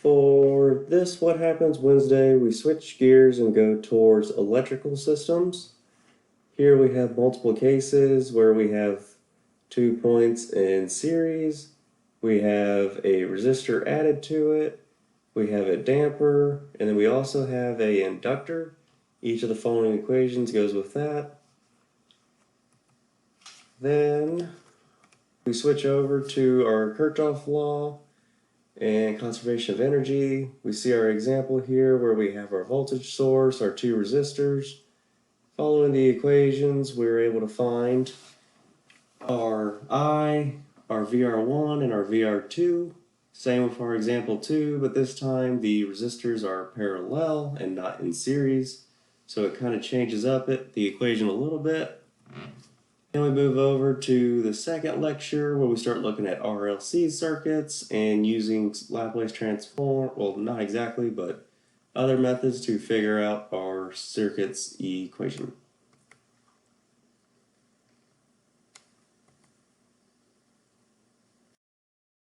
For this What Happens Wednesday, we switch gears and go towards electrical systems. Here we have multiple cases where we have 2 points in series, we have a resistor added to it, we have a damper, and then we also have an inductor. Each of the following equations goes with that. Then we switch over to our Kirchhoff law and conservation of energy. We see our example here where we have our voltage source, our 2 resistors. Following the equations, we were able to find our I, our VR1, and our VR2. Same with our example 2, but this time the resistors are parallel and not in series. So it kind of changes up the equation a little bit. Then we move over to the second lecture where we start looking at RLC circuits and using Laplace transform, well, not exactly, but other methods to figure out our circuit's equation.